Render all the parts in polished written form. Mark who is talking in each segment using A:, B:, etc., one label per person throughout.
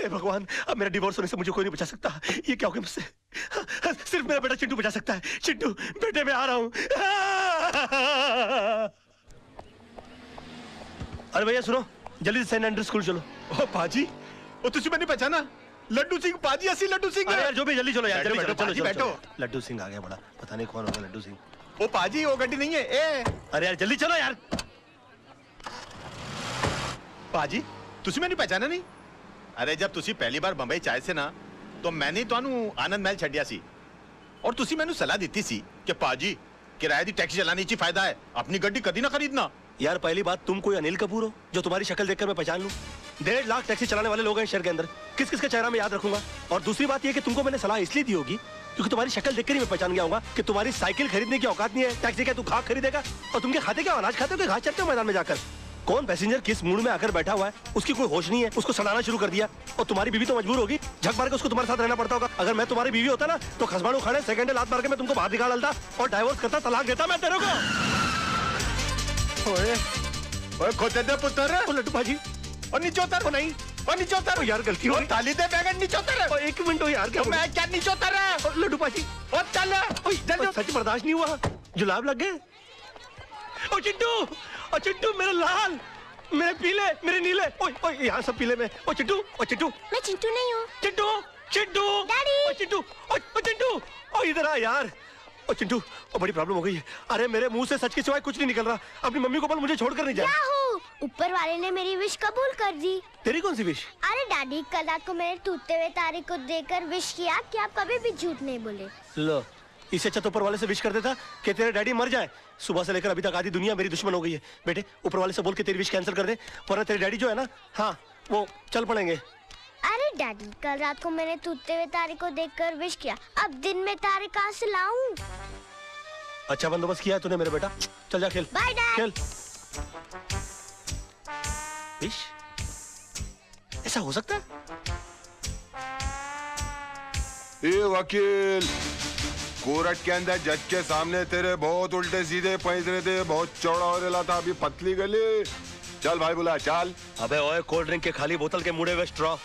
A: हे भगवान, अब मेरा डिवोर्स होने से मुझे कोई नहीं बचा सकता। ये क्या हो गया मुझसे? सिर्फ मेरा बेटा चिंटू बचा सकता है। चिंटू, बेटे मैं आ रहा हूं। अरे भैया सुनो, जल्दी से सेंट एंड्रू स्कूल चलो।
B: ओ पाजी, ओ तुझे मैंने पहचाना? लड्डू सिंह पाजी, असली लड्डू सिंह।
A: अरे यार जो भी, जल्दी चलो यार, जल्दी चलो,
B: बैठो।
A: लड्डू सिंह आ गया बड़ा, पता नहीं कौन होगा लड्डू सिंह।
B: ओ पाजी, वो गड्डी नहीं है। ए
A: अरे यार जल्दी चलो यार।
B: पाजी, तुझे मैंने पहचाना नहीं? अरे जब तुसी पहली बार बंबई चाहे से ना, तो मैंने ਤੁਹਾਨੂੰ आनंद महल छड़िया सी और तुसी मैंने सलाह दी सी कि पाजी किराए दी टैक्सी चलाने ची फायदा है, अपनी गड्डी कभी ना खरीदना।
A: यार पहली बात, तुम कोई अनिल कपूर हो जो तुम्हारी शक्ल देखकर मैं पहचान लूं? 1.5 लाख टैक्सी चलाने वाले लोग हैं शहर के अंदर, किस किस का चेहरा मैं याद रखूंगा? और दूसरी बात ये कि तुमको मैंने सलाह इसलिए दी होगी क्योंकि तुम्हारी शक्ल देखकर ही मैं पहचान गया होगा कि तुम्हारी साइकिल खरीदने की औकात नहीं है। टैक्सी क्या तू खाक खरीदेगा? और तुम क्या खाते, क्या अनाज खाते हो कि घास चरते हो मैदान में जाकर? कौन पैसेंजर किस मूड में आकर बैठा हुआ है, उसकी कोई होश नहीं है, उसको सड़ाना शुरू कर दिया। और तुम्हारी बीवी तो मजबूर होगी, झक मार के उसको तुम्हारे साथ रहना पड़ता होगा। अगर मैं तुम्हारी बीवी होता ना तो खसबाड़ू खड़े सेकंड लात मार के मैं तुमको बाहर निकाल डालता और डाइवोर्स करता, तलाक देता मैं तेरे को।
B: ओए ओए खोते दे पुत्र।
A: ओ लड्डू भाजी,
B: और नीचे उतर। ओ नहीं, और नीचे उतर।
A: यार गलती हो गई।
B: ताली दे बैगन, नीचे उतर।
A: एक मिनट हो यार, क्या
B: मैं क्या नीचे उतर रहा है?
A: लड्डू भाजी,
B: ओ चल जल्दी।
A: सच बर्दाश्त नहीं हुआ, जुलाब लग गए। ओ चिंटू, ओ चिंटू, मेरे लाल, मेरे पीले, मेरे नीले, ओए ओए यहाँ सब पीले में। ओ चिंटू, ओ चिंटू।
C: मैं चिंटू नहीं हूँ।
A: चिंटू, चिंटू,
C: डैडी।
A: ओ चिंटू, ओ चिंटू, ओ इधर आ यार। ओ चिंटू, ओ बड़ी प्रॉब्लम हो गई है। अरे मेरे मुंह से सच के सिवाय कुछ नहीं निकल रहा। अपनी मम्मी को बोल मुझे छोड़कर नहीं जाए।
C: याहू! ऊपर वाले ने मेरी विश कबूल कर दी।
A: तेरी कौन सी विश?
C: अरे डैडी, कल रात को मैंने टूटते हुए तारे को देखकर विश किया कि आप कभी भी झूठ नहीं बोले।
A: लो, इससे अच्छा तो ऊपर वाले से विश कर देता कि तेरे डैडी मर जाए। सुबह से लेकर अभी तक आधी दुनिया मेरी दुश्मन हो गई है। बेटे ऊपर वाले से बोल के तेरी विश कैंसिल कर दे, वरना तेरे डैडी जो है ना, हाँ वो चल पड़ेंगे।
C: अरे डैडी, कल रात को मैंने टूटते हुए तारे को देखकर विश किया, अब दिन में तारे कहाँ से लाऊं?
A: अच्छा बंदोबस्त किया है तूने मेरे बेटा, चल जा खेल।
C: Bye dad.
A: खेल। विश? ऐसा हो सकता है?
D: ए वकील, कोर्ट के अंदर जज के सामने तेरे बहुत उल्टे सीधे पैंतरे थे, बहुत चौड़ा हो रहा था, अभी पतली गली। चल भाई बुला, चल।
A: अबे ओए, कोल्ड ड्रिंक के खाली बोतल के मुड़े हुए स्ट्रॉ,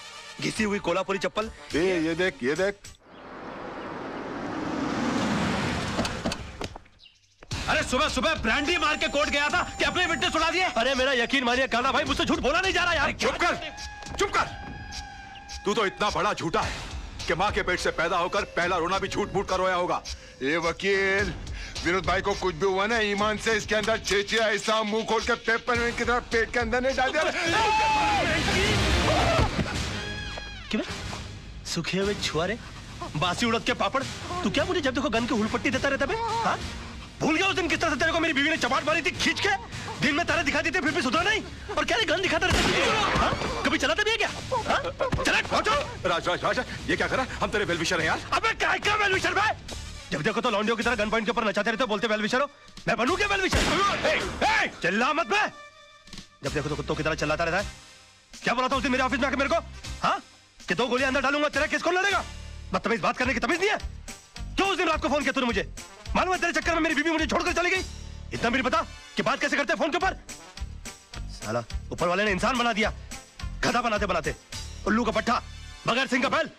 A: घिसी हुई कोल्हापुरी चप्पल।
D: ये देख, ये देख।
E: अरे सुबह सुबह ब्रांडी मार के कोर्ट गया था कि अपने विटनेस उड़ा दिए।
A: अरे मेरा यकीन मानिए काना भाई, मुझसे झूठ बोला नहीं जा रहा यार।
D: चुप कर, चुप कर। तू तो इतना बड़ा झूठा है कि माँ के पेट से पैदा होकर पहला रोना भी झूठ मूठ कर रोया होगा। ये वकील, विनोद भाई को कुछ भी हुआ ना, ईमान से इसके अंदर चेचिया ऐसा मुंह खोल के पेपर की तरह पेट के अंदर नहीं डाल दिया।
A: क्यों? सूखे हुए छुआरे, बासी उड़द के पापड़, तू क्या मुझे जब देखो गन की हुलपट्टी देता रहता है? हाँ? भूल गया उस दिन किस तरह से तेरे को मेरी बीवी ने चपाट मारी थी खींच के? दिन में तारे दिखाती थी फिर भी सुधरा नहीं, और क्या गन दिखाता रहता है? कभी चलाते भी है क्या? चला पहुंचो।
D: राज राज राज, ये क्या करा? हम तेरे वेलविशर हैं यार।
A: अबे क्या वेलविशर भाई? जब देखो तो लौंडियों की तरह गन पॉइंट के ऊपर नचाते रहते हो, बोलते वेलविशर हो। मैं बनूं क्या वेलविशर? चिल्ला मत बे। जब देखो तो कुत्तों की तरह चिल्लाता रहता है। क्या बोला था उस दिन मेरे ऑफिस में आके मेरे को? हाँ, कि 2 गोलियां अंदर डालूंगा, तेरा केस कौन लड़ेगा? बदतमीज बात करने की तमीज नहीं है? क्यों उस दिन रात को फोन किया तूने मुझे? मालूम है तेरे चक्कर में मेरी बीवी मुझे छोड़कर चली गई। इतना भी नहीं पता कि बात कैसे करते हैं फोन के ऊपर? साला ऊपर वाले ने इंसान बना दिया, गधा बनाते बनाते। उल्लू का पट्टा, बगैर सिंह का बैल,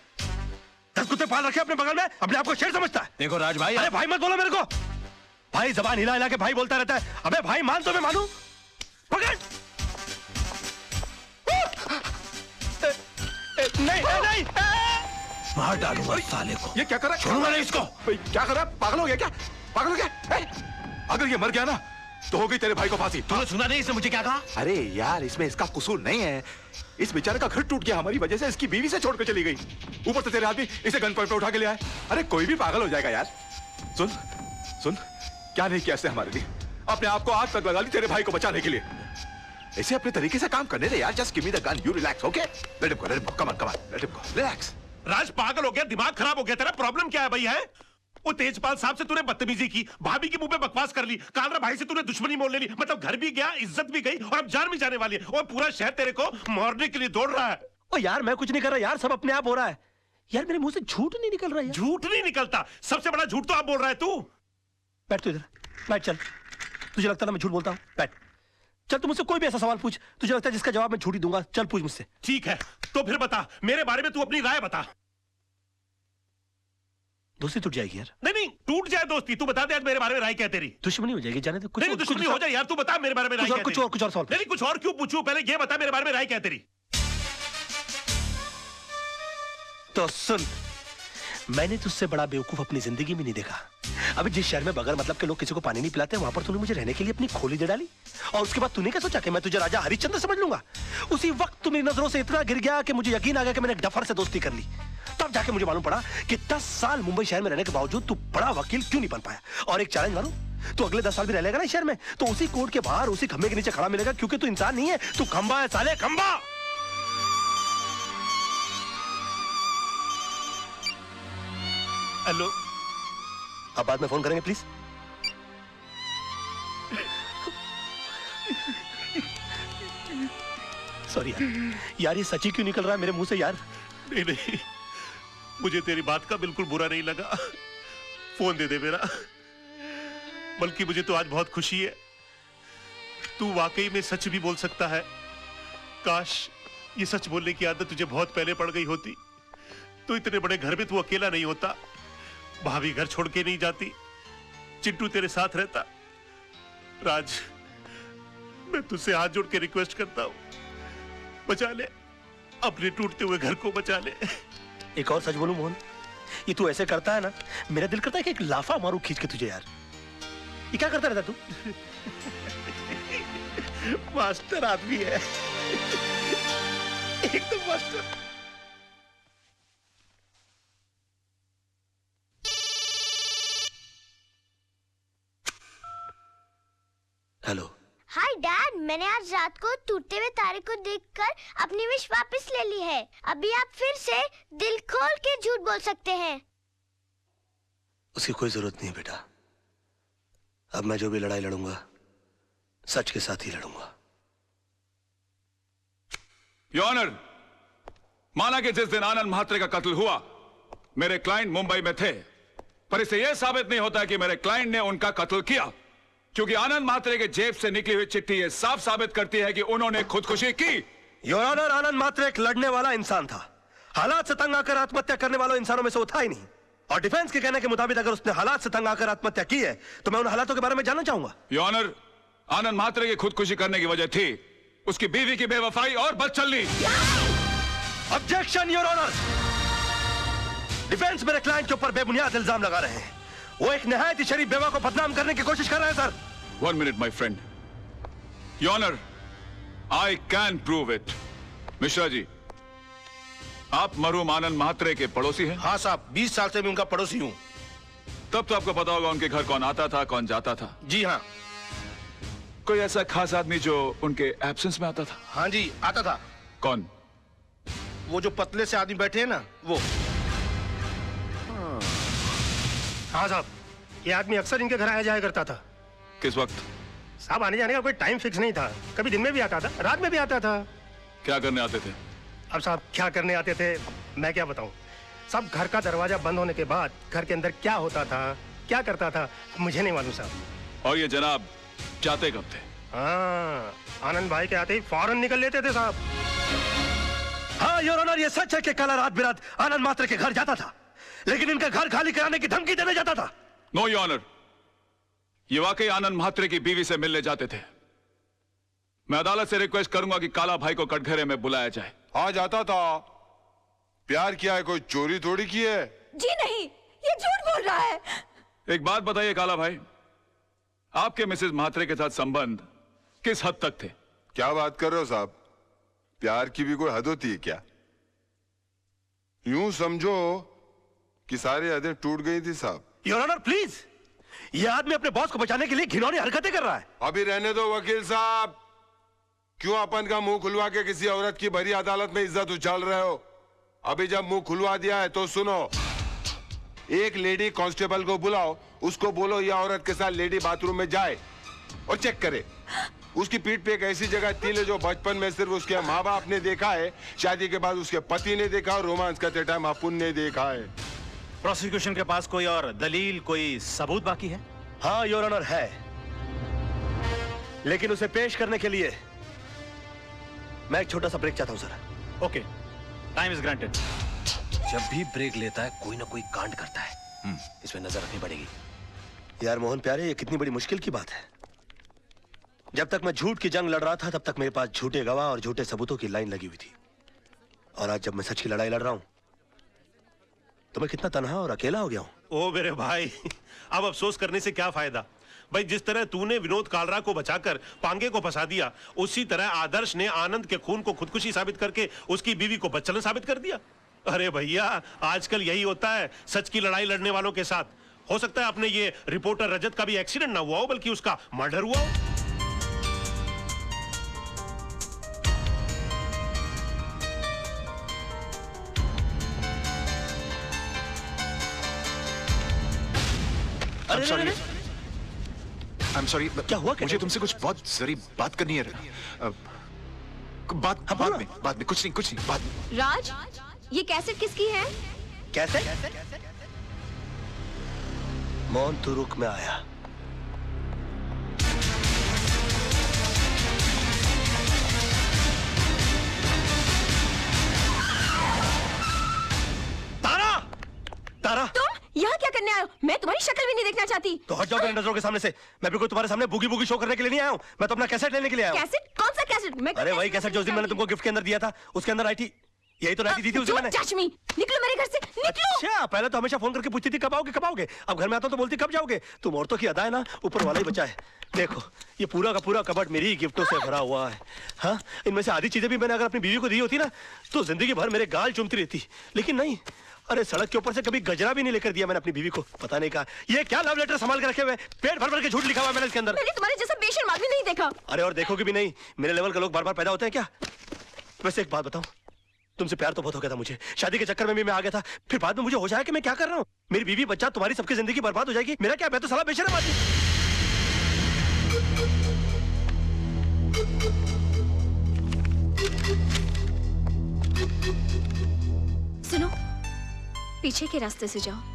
A: 10 कुत्ते पाल रखे अपने बगल में, अपने आप को शेर समझता है।
E: देखो राज भाई,
A: अरे भाई मत बोलो मेरे को। भाई जबान हिला हिला के भाई बोलता रहता है। अबे भाई मान तो मैं मानू। पकड़। नहीं नहीं,
E: मार डालूंगा साले को।
D: ये क्या करा?
E: छोड़ूंगा नहीं इसको।
D: क्या करा? पागल हो गया क्या? पागल हो गया? अगर ये मर गया ना तो हो गई तेरे भाई को फांसी।
E: तूने सुना नहीं इसने मुझे क्या कहा?
D: अरे यार, इसमें इसका कसूर नहीं है। इस बेचारे का घर टूट गया हमारी वजह से, इसकी बीवी से छोड़कर चली गई। ऊपर से तेरे आदमी इसे गन पॉइंट पे उठा के ले आए। अरे कोई भी पागल हो जाएगा यार। सुन सुन, क्या नहीं किया इसने हमारे लिए? अपने आप को आग तक लगा ली तेरे भाई को बचाने के लिए। इसे अपने तरीके से काम करने दे यार। Just give me the gun, you relax, okay? Let him go, let him go, come on, let him go, relax.
E: Raj पागल हो गया, दिमाग खराब हो गया तेरा? प्रॉब्लम क्या है भाई? है वो तेजपाल साहब से तूने बदतमीजी की, भाभी के मुंह पे बकवास कर ली, कालरा भाई से तूने दुश्मनी मोल ले ली, मतलब घर भी गया, इज्जत भी गई और अब जान भी जाने वाली है। और पूरा शहर तेरे को मारने के लिए दौड़ रहा है।
A: ओ यार मैं कुछ नहीं कर रहा यार, सब अपने आप हो रहा है यार। मेरे मुंह से झूठ नहीं निकल रहा है।
E: झूठ नहीं निकलता, सबसे बड़ा झूठ तो आप बोल रहा है तू।
A: बैठ तू इधर, बैठ। चल, तुझे लगता ना मैं झूठ बोलता हूँ? बैठ। चल तू मुझसे कोई भी ऐसा सवाल पूछ तुझे लगता है जिसका जवाब मैं झूठी दूंगा, चल पूछ मुझसे।
E: ठीक है, तो फिर बता, मेरे बारे में तू अपनी राय बता।
A: दोस्ती टूट जाएगी यार।
E: नहीं, टूट जाए दोस्ती, तू बता दे आज मेरे बारे में राय क्या है तेरी।
A: दुश्मनी हो जाएगी, जाने दे। कुछ
E: नहीं, दुश्मनी हो जाए यार, तू बता मेरे बारे में राय क्या है तेरी।
A: कुछ और सवाल।
E: नहीं, कुछ और क्यों पूछूं, पहले ये बता मेरे बारे में राय क्या है तेरी।
A: तो सुन, मैंने तुझसे बड़ा बेवकूफ अपनी जिंदगी में नहीं देखा। अभी जिस शहर में बगैर मतलब के लोग किसी को पानी नहीं पिलाते, वहां पर तूने मुझे रहने के लिए अपनी खोली दे डाली, और उसके बाद तूने क्या सोचा कि मैं तुझे राजा हरिश्चंद्र समझ लूंगा। उसी वक्त तू मेरी नजरों से इतना गिर गया कि मुझे यकीन आ गया कि मैंने एक डफर से दोस्ती कर ली। तब जाके मुझे मालूम पड़ा कि 10 साल मुंबई शहर में रहने के बावजूद तू बड़ा वकील क्यों नहीं बन पाया। और एक चैलेंज मारूं, तू अगले 10 साल भी रह लेगा ना शहर में, तो उसी कोर्ट के बाहर उसी खंबे के नीचे खड़ा मिलेगा, क्योंकि तू इंसान नहीं है, तू खंबा है साले, खंबा।
E: हेलो,
A: अब बाद में फोन करेंगे प्लीज। सॉरी यार, ये सच्ची क्यों निकल रहा है मेरे मुंह से यार।
E: नहीं, मुझे तेरी बात का बिल्कुल बुरा नहीं लगा, फोन दे दे मेरा। बल्कि मुझे तो आज बहुत खुशी है, तू वाकई में सच भी बोल सकता है। काश ये सच बोलने की आदत तुझे बहुत पहले पड़ गई होती, तो इतने बड़े घर में तू अकेला नहीं होता, भाभी घर छोड़ के नहीं जाती, चिंटू तेरे साथ रहता। राज, मैं तुझसे हाथ जोड़ के रिक्वेस्ट करता हूं, बचा ले, अपने टूटते हुए घर को बचा ले।
A: एक और सच बोलूं मोहन, ये तू ऐसे करता है ना, मेरा दिल करता है कि एक लाफा मारूं खींच के तुझे यार। ये क्या करता रहता तू?
E: मास्टर आदमी है, एकदम मास्टर।
A: हेलो।
C: हाय डैड, मैंने आज रात को टूटते हुए तारे को देखकर अपनी विश वापस ले ली है। अभी आप फिर से दिल खोल के झूठ बोल सकते हैं।
A: उसकी कोई जरूरत नहीं है बेटा, अब मैं जो भी लड़ाई लड़ूंगा सच के साथ ही लड़ूंगा।
D: योर ऑनर, माना कि जिस दिन आनंद म्हात्रे का कत्ल हुआ मेरे क्लाइंट मुंबई में थे, पर इसे यह साबित नहीं होता कि मेरे क्लाइंट ने उनका कत्ल किया, क्योंकि आनंद म्हात्रे के जेब से निकली हुई चिट्ठी यह साफ साबित करती है कि उन्होंने खुदकुशी की।
A: योर ऑनर, आनंद म्हात्रे एक लड़ने वाला इंसान था, हालात से तंग आकर आत्महत्या करने वालों इंसानों में से वो था ही नहीं। और डिफेंस के कहने के मुताबिक अगर उसने हालात से तंग आकर आत्महत्या की है तो मैं उन हालातों के बारे में जानना चाहूंगा।
D: योर ऑनर, आनंद म्हात्रे की खुदकुशी करने की वजह थी उसकी बीवी की बेवफाई और बदचलनी।
A: ऑब्जेक्शन योर ऑनर, डिफेंस मेरे क्लाइंट के ऊपर बेबुनियाद इल्जाम लगा रहे हैं। वो एक निहायत ही शरीफ बेवा को बदनाम करने की कोशिश कर रहे हैं sir.
D: 1 minute my friend. Your honour, I can prove it. Mishra ji, आप मरहूम आनंद म्हात्रे के पड़ोसी हैं?
B: हाँ साहब, 20 साल से मैं उनका पड़ोसी हूँ।
D: तब तो आपको पता होगा उनके घर कौन आता था कौन जाता था।
B: जी हाँ।
D: कोई ऐसा खास आदमी जो उनके एब्सेंस में आता था?
B: हाँ जी, आता था।
D: कौन?
B: वो जो पतले से आदमी बैठे हैं ना, वो।
A: हाँ साहब, ये आदमी अक्सर इनके घर आया जाया करता था।
D: किस वक्त?
A: साहब, आने जाने का कोई टाइम फिक्स नहीं था, कभी दिन में भी आता था, रात में भी आता था।
D: क्या करने आते थे?
A: अब साहब क्या करने आते थे मैं क्या बताऊं साहब, घर का दरवाजा बंद होने के बाद घर के अंदर क्या होता था, क्या करता था, मुझे नहीं मालूम साहब।
D: और ये जनाब जाते कब थे?
A: हाँ, आनंद भाई के आते ही फौरन निकल लेते थे साहब। हाँ योर ऑनर, ये सच है कि कल रात बिरात आनंद म्हात्रे के घर जाता था, लेकिन इनका घर खाली कराने की धमकी देने जाता था।
D: नो योर ऑनर, ये वाकई आनंद म्हात्रे की बीवी से मिलने जाते थे। मैं अदालत से रिक्वेस्ट करूंगा कि काला भाई को कटघरे में बुलाया जाए।
F: हाँ, जाता था। प्यार किया है, कोई चोरी थोड़ी की है।
G: जी नहीं, ये झूठ बोल रहा है।
D: एक बात बताइए काला भाई, आपके मिसेस म्हात्रे के साथ संबंध किस हद तक थे?
F: क्या बात कर रहे हो साहब, प्यार की भी कोई हद होती है क्या? यूं समझो कि सारी हदें टूट गई थी साहब।
A: योर ऑनर प्लीज, ये आदमी अपने बॉस को बचाने के लिए घिनौनी हरकतें कर रहा है।
F: अभी रहने दो वकील साहब, क्यों अपन का मुंह खुलवा के किसी औरत की भरी अदालत में इज्जत उछाल रहे हो? अभी जब मुंह खुलवा दिया है तो सुनो, एक लेडी कांस्टेबल को बुलाओ, उसको बोलो यह औरत के साथ लेडी बाथरूम में जाए और चेक करे। उसकी पीठ पे एक ऐसी जगह तिल है जो बचपन में सिर्फ उसके माँ बाप ने देखा है, शादी के बाद उसके पति ने देखा और रोमांस करते टाइम अपुन ने देखा है।
B: प्रोसिक्यूशन के पास कोई और दलील, कोई सबूत बाकी है?
A: हाँ योर ऑनर है। लेकिन उसे पेश करने के लिए मैं एक छोटा सा ब्रेक चाहता हूं sir.
H: Okay, time is granted.
A: जब भी ब्रेक लेता है कोई ना कोई कांड करता है, इसमें नजर रखनी पड़ेगी। यार मोहन प्यारे, ये कितनी बड़ी मुश्किल की बात है। जब तक मैं झूठ की जंग लड़ रहा था तब तक मेरे पास झूठे गवाह और झूठे सबूतों की लाइन लगी हुई थी, और आज जब मैं सच की लड़ाई लड़ रहा हूं तो मैं कितना तन्हा और अकेला हो गया हूं।
E: ओ मेरे भाई, अब अफसोस करने से क्या फायदा भाई। जिस तरह तूने विनोद कालरा को बचाकर पांगे को फंसा दिया, उसी तरह आदर्श ने आनंद के खून को खुदकुशी साबित करके उसकी बीवी को बच्चन साबित कर दिया। अरे भैया, आजकल यही होता है सच की लड़ाई लड़ने वालों के साथ। हो सकता है अपने ये रिपोर्टर रजत का भी एक्सीडेंट ना हुआ हो, बल्कि उसका मर्डर हुआ हो।
D: I'm sorry,
A: क्या हुआ?
D: मुझे तुमसे कुछ बहुत जरूरी बात करनी है। बाद में कुछ नहीं बाद में।
G: राज, ये कैसेट किसकी है?
A: कैसे? मोहन तू रुक, में आया। तारा! तारा!
G: तुम यहाँ क्या करने आए हो? मैं तुम्हारी शक्ल भी नहीं देखना चाहती।
A: तो हट जाओ मेरे नजरों के सामने से। मैं बिल्कुल तुम्हारे सामने बूगी बूगी शो करने के लिए नहीं आया हूँ। मैं तो अपना कैसेट लेने के लिए आया हूँ।
G: कैसेट? कौन सा कैसेट? मैं
A: अरे वही कैसेट जो उस दिन मैंने तुमको गिफ्ट के अंदर दिया था, उसके अंदर आई थी। यही तो राइटी दी थी उस दिन मैंने।
G: टच मी, निकलो मेरे घर से, निकलो।
A: अच्छा, पहले तो हमेशा फोन करके पूछती थी कब आओगे कब आओगे। अब घर में आता हूं तो बोलती कब जाओगे। तुम औरतों की अदा है ना, ऊपर वाला ही बचा है। देखो, ये पूरा का पूरा कबर्ड मेरी ही गिफ्टों से भरा हुआ है। हाँ, इनमें से आधी चीजें भी मैंने अगर अपनी बीवी को दी होती ना तो जिंदगी भर मेरे गाल चूमती रहती, लेकिन नहीं। अरे सड़क के ऊपर से कभी गजरा भी नहीं लेकर दिया मैंने अपनी बीवी को। पता नहीं कहा ये क्या लव लेटर संभाल के रखे हुए, पेट भर भर के झूठ लिखा हुआ मैंने इसके अंदर।
G: मैंने तुम्हारे जैसा बेशर्म आदमी नहीं देखा।
A: अरे और देखोगे भी नहीं, मेरे लेवल के लोग बार बार पैदा होते हैं क्या? वैसे एक बात बताऊं, तुमसे प्यार तो बहुत हो गया था मुझे, शादी के चक्कर में भी मैं आ गया था, फिर बाद में मुझे हो जाए कि मैं क्या कर रहा हूँ। मेरी बीवी बच्चा तुम्हारी सबकी जिंदगी बर्बाद हो जाएगी। मेरा क्या, मैं तो साला बेशर्म आदमी।
G: सुनो, पीछे के रास्ते से जाओ।